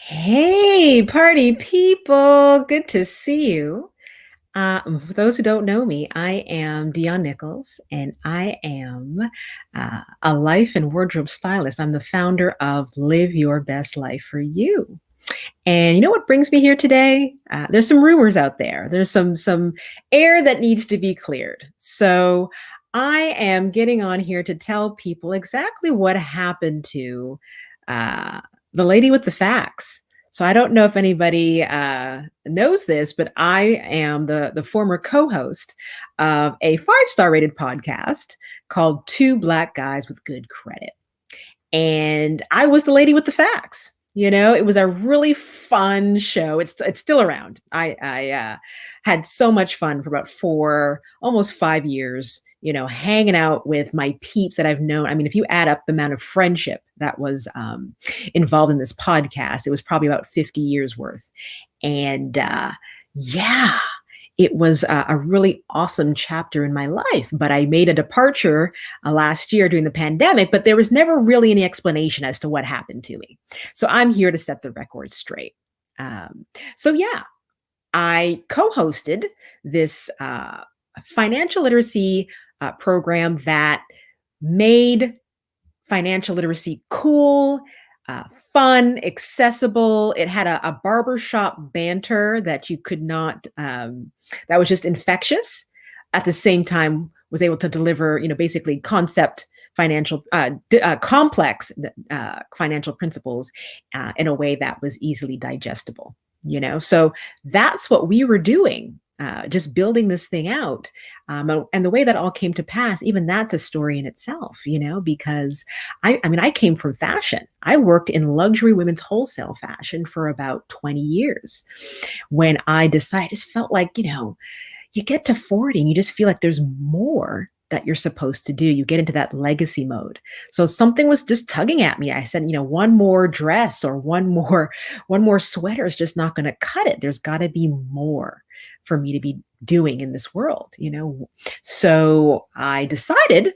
Hey, party people. Good to see you. For those who don't know me, I am Dionne Nicholls, and I am a life and wardrobe stylist. I'm the founder of Live Your Best Life for You. And you know what brings me here today? There's some rumors out there. There's some air that needs to be cleared. So I am getting on here to tell people exactly what happened to uh, the lady with the facts. So I don't know if anybody knows this, but I am the former co-host of a five-star rated podcast called Two Black Guys with Good Credit. And I was the lady with the facts. It was a really fun show. It's still around. I had so much fun for about almost 5 years. Hanging out with my peeps that I've known. I mean, if you add up the amount of friendship that was involved in this podcast, it was probably about 50 years worth. And yeah, it was a really awesome chapter in my life. But I made a departure last year during the pandemic, but there was never really any explanation as to what happened to me. So I'm here to set the record straight. So yeah, I co-hosted this financial literacy program that made financial literacy cool, fun, accessible. It had a barbershop banter that you could not, that was just infectious. At the same time, was able to deliver, basically complex financial principles in a way that was easily digestible. So that's what we were doing. Just building this thing out. And the way that all came to pass, even that's a story in itself, because I came from fashion. I worked in luxury women's wholesale fashion for about 20 years. When I decided, I just felt like, you get to 40 and you just feel like there's more that you're supposed to do. You get into that legacy mode. So something was just tugging at me. I said, one more dress or one more sweater is just not going to cut it. There's got to be more for me to be doing in this world, So I decided,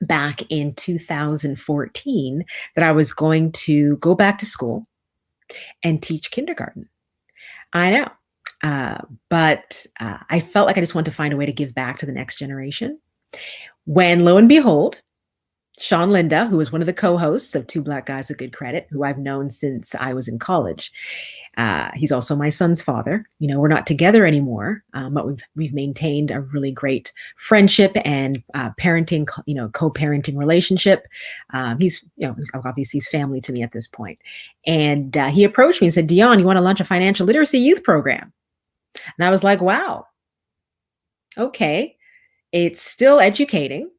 back in 2014 that I was going to go back to school and teach kindergarten. I know. But I felt like I just wanted to find a way to give back to the next generation. When lo and behold, Sean Linda, who was one of the co-hosts of Two Black Guys with Good Credit, who I've known since I was in college. He's also my son's father. We're not together anymore, but we've maintained a really great friendship and parenting, co-parenting relationship. He's obviously he's family to me at this point. And he approached me and said, "Dionne, you want to launch a financial literacy youth program?" And I was like, "Wow, okay." It's still educating.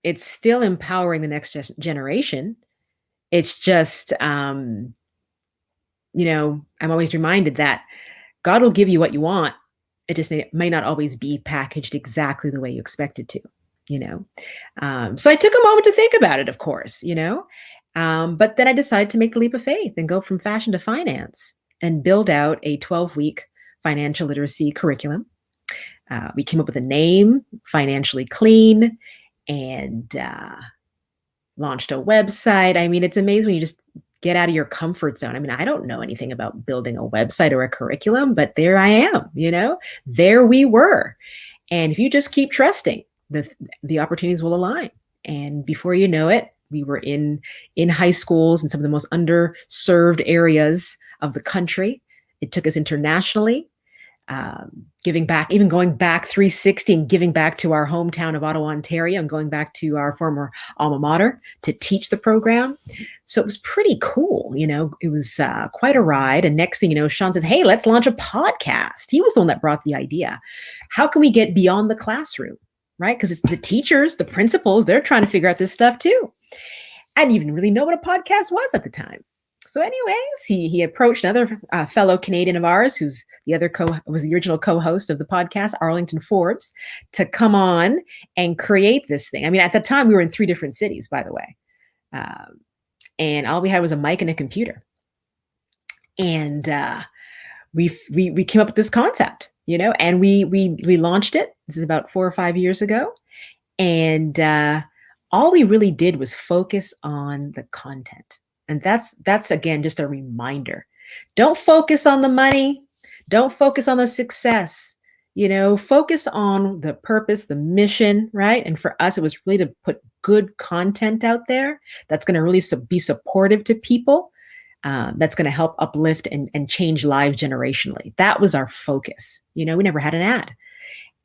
It's still empowering the next generation. It's just, I'm always reminded that God will give you what you want. It just may not always be packaged exactly the way you expect it to, So I took a moment to think about it, of course, but then I decided to make the leap of faith and go from fashion to finance and build out a 12-week financial literacy curriculum. We came up with a name, Financially Clean, and launched a website. I mean, it's amazing when you just get out of your comfort zone. I mean, I don't know anything about building a website or a curriculum, but there I am, there we were. And if you just keep trusting, the opportunities will align. And before you know it, we were in high schools in some of the most underserved areas of the country. It took us internationally. Giving back, even going back 360 and giving back to our hometown of Ottawa, Ontario, and going back to our former alma mater to teach the program. So it was pretty cool. It was quite a ride. And next thing you know, Sean says, "Hey, let's launch a podcast." He was the one that brought the idea. How can we get beyond the classroom, right? Because it's the teachers, the principals, they're trying to figure out this stuff too. I didn't even really know what a podcast was at the time. So anyways, he approached another fellow Canadian of ours, who's was the original co-host of the podcast, Arlington Forbes, to come on and create this thing. I mean, at the time we were in 3 different cities, by the way. And all we had was a mic and a computer. And we came up with this concept, and we launched it. This is about 4 or 5 years ago. And all we really did was focus on the content. And that's again just a reminder. Don't focus on the money. Don't focus on the success. Focus on the purpose, the mission, right? And for us, it was really to put good content out there that's going to really be supportive to people, that's going to help uplift and change lives generationally. That was our focus. We never had an ad.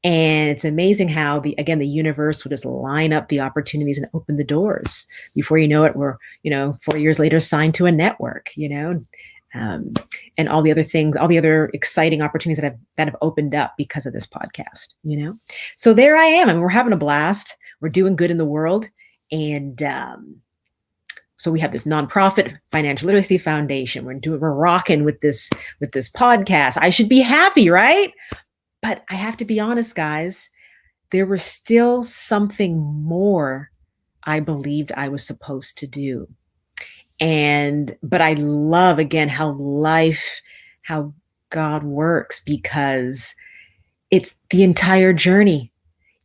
And it's amazing how the universe would just line up the opportunities and open the doors. Before you know it, we're, 4 years later signed to a network, and all the other things, all the other exciting opportunities that have opened up because of this podcast, So there I am. I mean, we're having a blast. We're doing good in the world. And so we have this nonprofit financial literacy foundation. We're rocking with this podcast. I should be happy, right? But I have to be honest, guys, there was still something more I believed I was supposed to do. But I love, again, how God works, because it's the entire journey.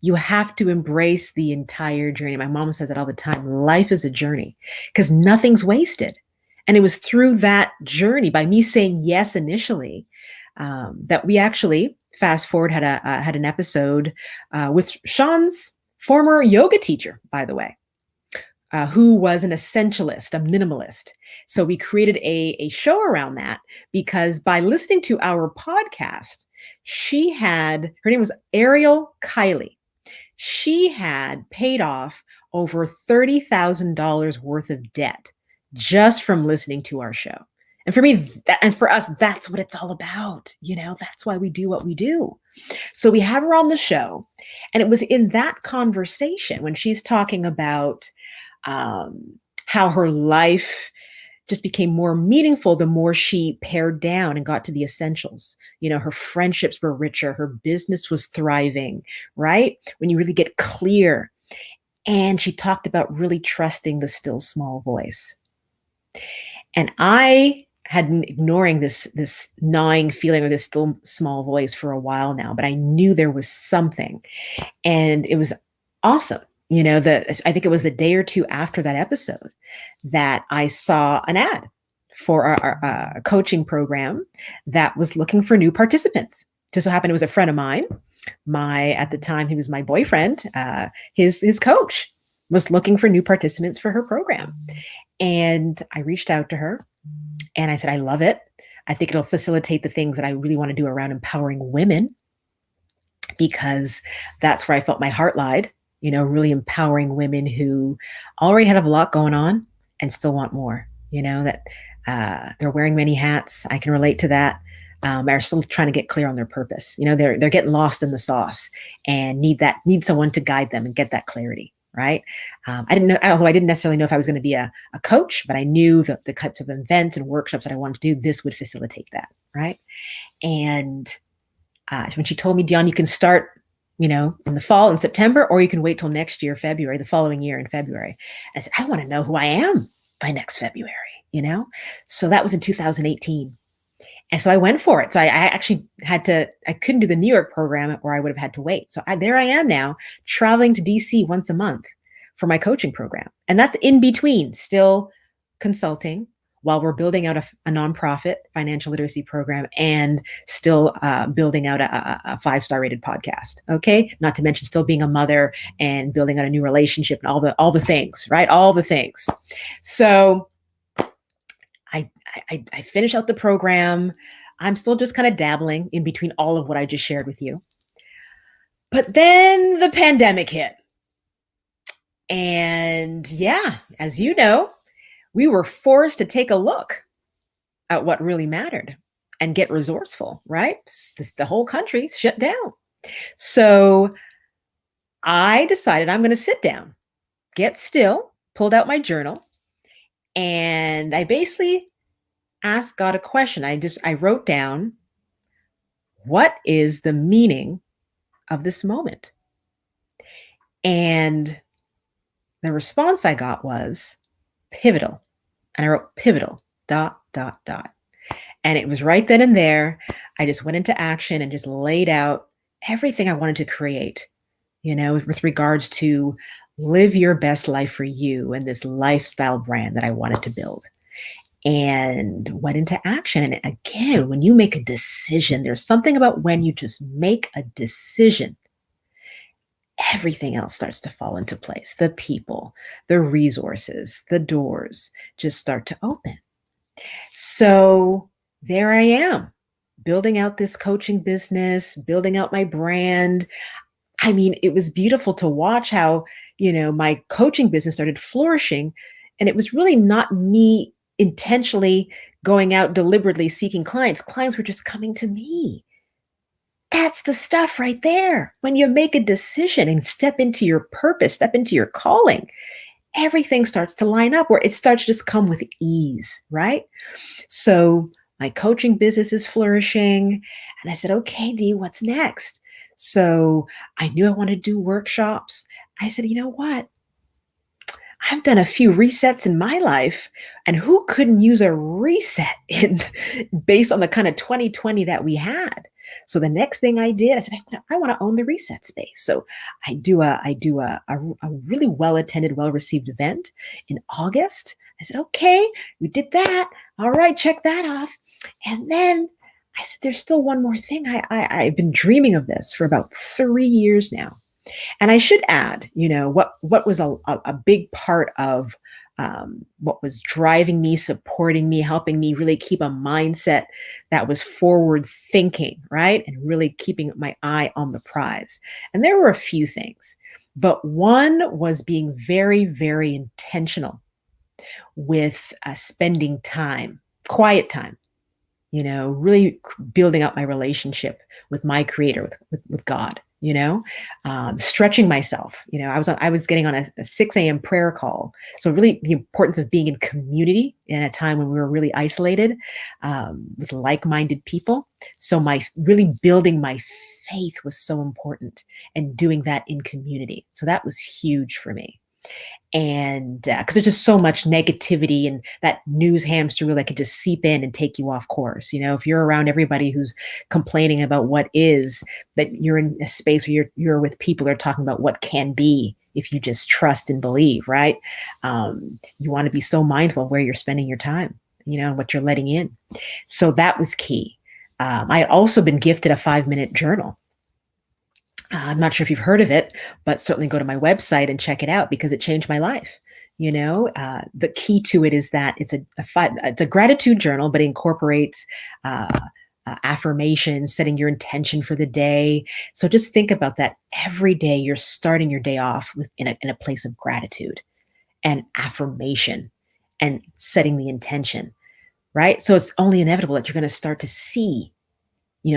You have to embrace the entire journey. My mom says it all the time. Life is a journey, because nothing's wasted. And it was through that journey, by me saying yes initially, that we actually, fast forward, had an episode with Sean's former yoga teacher, by the way, who was an essentialist, a minimalist. So we created a show around that, because by listening to our podcast, her name was Ariel Kiley. She had paid off over $30,000 worth of debt just from listening to our show. And for me, and for us, that's what it's all about. That's why we do what we do. So we have her on the show. And it was in that conversation when she's talking about how her life just became more meaningful the more she pared down and got to the essentials. Her friendships were richer. Her business was thriving, right? When you really get clear. And she talked about really trusting the still small voice. And I had been ignoring this gnawing feeling, or this still small voice, for a while now, but I knew there was something, and it was awesome. I think it was the day or two after that episode that I saw an ad for our coaching program that was looking for new participants. Just so happened it was a friend of mine. At the time, he was my boyfriend. His coach was looking for new participants for her program. And I reached out to her and I said, I love it. I think it'll facilitate the things that I really want to do around empowering women, because that's where I felt my heart lied, really empowering women who already have a lot going on and still want more, that they're wearing many hats. I can relate to that. Are still trying to get clear on their purpose. They're getting lost in the sauce and need someone to guide them and get that clarity. Right. Although I didn't necessarily know if I was going to be a coach, but I knew that the types of events and workshops that I wanted to do, this would facilitate that. Right. And when she told me, Dionne, you can start, in the fall in September, or you can wait till next year, February, the following year in February. I said, I want to know who I am by next February, So that was in 2018. And so I went for it. So I actually I couldn't do the New York program, or I would have had to wait. So there I am now, traveling to DC once a month for my coaching program. And that's in between still consulting while we're building out a nonprofit financial literacy program, and still building out a 5-star rated podcast. Okay. Not to mention still being a mother and building out a new relationship and all the things, right? All the things. So I finish out the program. I'm still just kind of dabbling in between all of what I just shared with you. But then the pandemic hit. And yeah, as you know, we were forced to take a look at what really mattered and get resourceful, right? The whole country shut down. So I decided I'm going to sit down, get still, pulled out my journal, and I basically asked God a question. I wrote down, what is the meaning of this moment? And the response I got was pivotal. And I wrote pivotal, ... And it was right then and there. I just went into action and just laid out everything I wanted to create, with regards to live your best life for you and this lifestyle brand that I wanted to build. and went into action. And again, when you make a decision, there's something about when you just make a decision, everything else starts to fall into place. The people, the resources, the doors just start to open. So there I am, building out this coaching business, building out my brand. I mean, it was beautiful to watch how, my coaching business started flourishing. And it was really not me intentionally going out deliberately seeking clients. Clients were just coming to me. That's the stuff right there. When you make a decision and step into your purpose, step into your calling, everything starts to line up where it starts to just come with ease, right? So my coaching business is flourishing. And I said, okay, Dee, what's next? So I knew I wanted to do workshops. I said, you know what? I've done a few resets in my life, and who couldn't use a reset based on the kind of 2020 that we had? So the next thing I did, I said, I want to own the reset space. So I do a really well attended, well received event in August. I said, okay, we did that. All right, check that off. And then I said, there's still one more thing. I've been dreaming of this for about 3 years now. And I should add, what was a big part of what was driving me, supporting me, helping me really keep a mindset that was forward thinking, right? And really keeping my eye on the prize. And there were a few things, but one was being very, very intentional with spending time, quiet time, really building up my relationship with my creator, with God, stretching myself. I was getting on a 6 a.m. prayer call. So really the importance of being in community in a time when we were really isolated with like-minded people. So really building my faith was so important, and doing that in community. So that was huge for me. And because there's just so much negativity and that news hamster wheel that could just seep in and take you off course. If you're around everybody who's complaining about what is, but you're in a space where you're with people that are talking about what can be if you just trust and believe, right? You want to be so mindful of where you're spending your time, what you're letting in. So that was key. I had also been gifted a 5-minute journal. I'm not sure if you've heard of it, but certainly go to my website and check it out because it changed my life. The key to it is that it's a gratitude journal, but it incorporates affirmations, setting your intention for the day. So just think about that. Every day you're starting your day off in a place of gratitude and affirmation and setting the intention, right? So it's only inevitable that you're going to start to see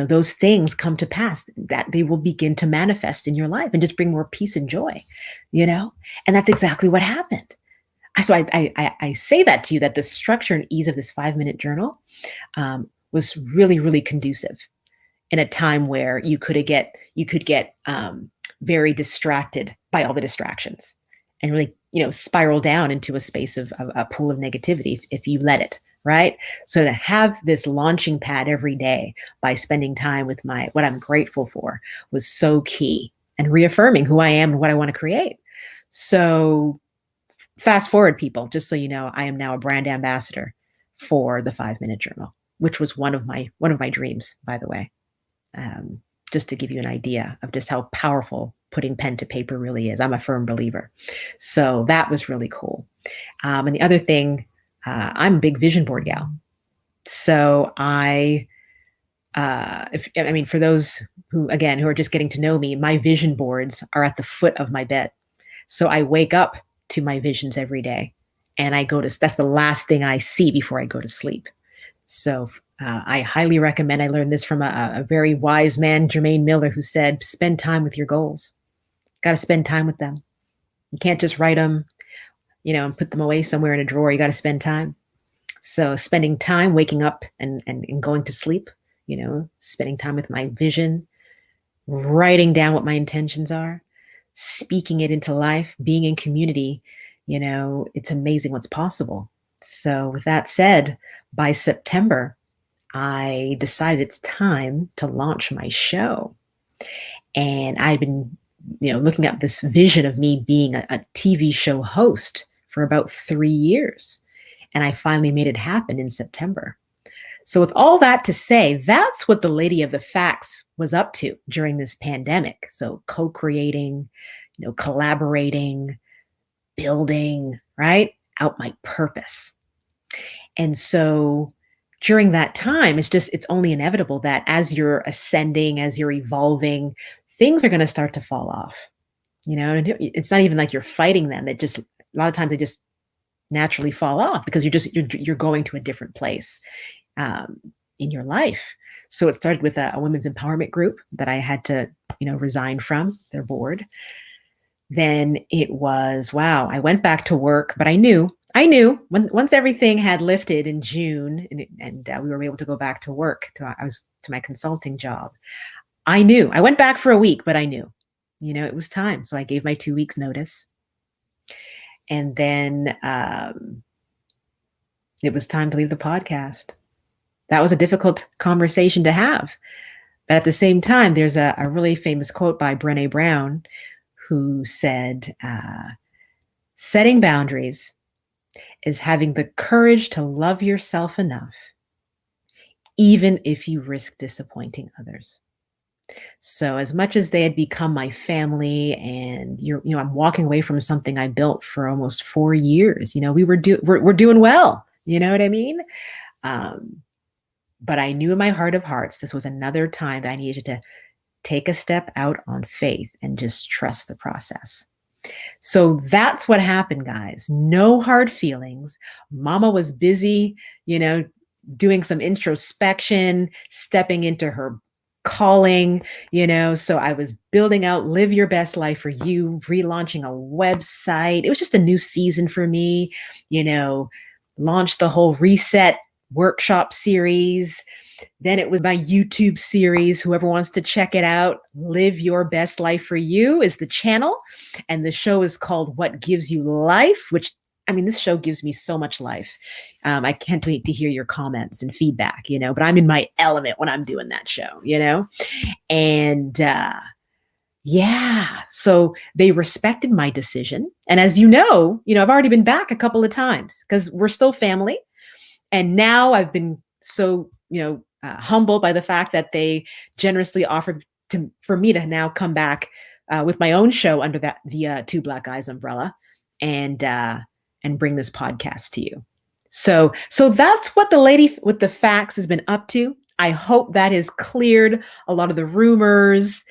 those things come to pass, that they will begin to manifest in your life and just bring more peace and joy, and that's exactly what happened. So I say that to you, that the structure and ease of this 5-minute journal was really, really conducive in a time where you could get very distracted by all the distractions and really, spiral down into a space of a pool of negativity if you let it. Right? So to have this launching pad every day by spending time with what I'm grateful for was so key, and reaffirming who I am and what I want to create. So fast forward, people, just so you know, I am now a brand ambassador for the 5-minute journal, which was one of my dreams, by the way. Just to give you an idea of just how powerful putting pen to paper really is. I'm a firm believer. So that was really cool. And the other thing, I'm a big vision board gal. So for those who are just getting to know me, my vision boards are at the foot of my bed. So I wake up to my visions every day, and that's the last thing I see before I go to sleep. So I highly recommend. I learned this from a very wise man, Jermaine Miller, who said, spend time with your goals. Got to spend time with them. You can't just write them, and put them away somewhere in a drawer. You got to spend time. So spending time, waking up and going to sleep, spending time with my vision, writing down what my intentions are, speaking it into life, being in community, it's amazing what's possible. So with that said, by September, I decided it's time to launch my show. And I've been, looking at this vision of me being a TV show host for about 3 years. And I finally made it happen in September. So with all that to say, that's what the Lady of the Facts was up to during this pandemic. So co-creating, collaborating, building, right? Out my purpose. And so during that time, it's only inevitable that as you're ascending, as you're evolving, things are going to start to fall off. And it's not even like you're fighting them. It just, a lot of times they just naturally fall off because you're going to a different place in your life. So it started with a women's empowerment group that I had to, resign from their board. Then it was, wow, I went back to work, but I knew once everything had lifted in June and we were able to go back to work, to my consulting job. I knew. I went back for a week, but I knew, it was time. So I gave my 2 weeks notice. And then it was time to leave the podcast. That was a difficult conversation to have. But at the same time, there's a really famous quote by Brené Brown who said, setting boundaries is having the courage to love yourself enough, even if you risk disappointing others. So as much as they had become my family and I'm walking away from something I built for almost 4 years, we're doing well. You know what I mean? But I knew in my heart of hearts, this was another time that I needed to take a step out on faith and just trust the process. So that's what happened, guys. No hard feelings. Mama was busy, doing some introspection, stepping into her calling, so I was building out Live Your Best Life for You, relaunching a website. It was just a new season for me, launched the whole Reset workshop series. Then it was my YouTube series. Whoever wants to check it out, Live Your Best Life for You is the channel. And the show is called What Gives You Life, which, this show gives me so much life. I can't wait to hear your comments and feedback, but I'm in my element when I'm doing that show, and so they respected my decision. And as I've already been back a couple of times because we're still family. And now I've been so, humbled by the fact that they generously offered for me to now come back with my own show under the Two Black Guys umbrella and bring this podcast to you. So that's what the Lady with the Facts has been up to. I hope that has cleared a lot of the rumors,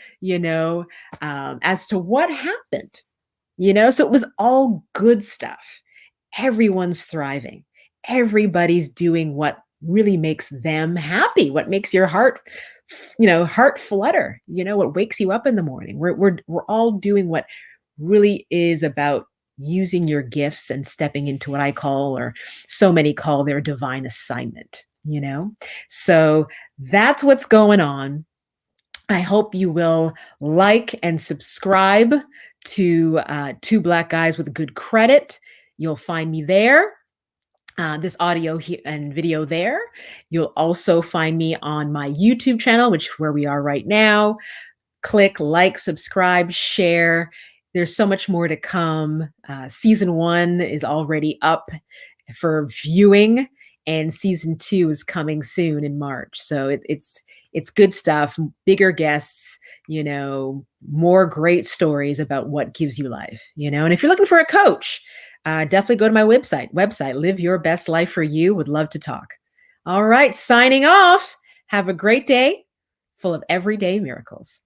as to what happened, so it was all good stuff. Everyone's thriving. Everybody's doing what really makes them happy, what makes your heart flutter, what wakes you up in the morning. We're all doing what really is about using your gifts and stepping into what I call, or so many call, their divine assignment, So that's what's going on. I hope you will like and subscribe to Two Black Guys with Good Credit. You'll find me there. This audio and video there. You'll also find me on my YouTube channel, where we are right now. Click like, subscribe, share. There's so much more to come. Season 1 is already up for viewing, and season 2 is coming soon in March. So it's good stuff, bigger guests, more great stories about what gives you life, and if you're looking for a coach, definitely go to my website, Live Your Best Life for You. Would love to talk. All right, signing off. Have a great day full of everyday miracles.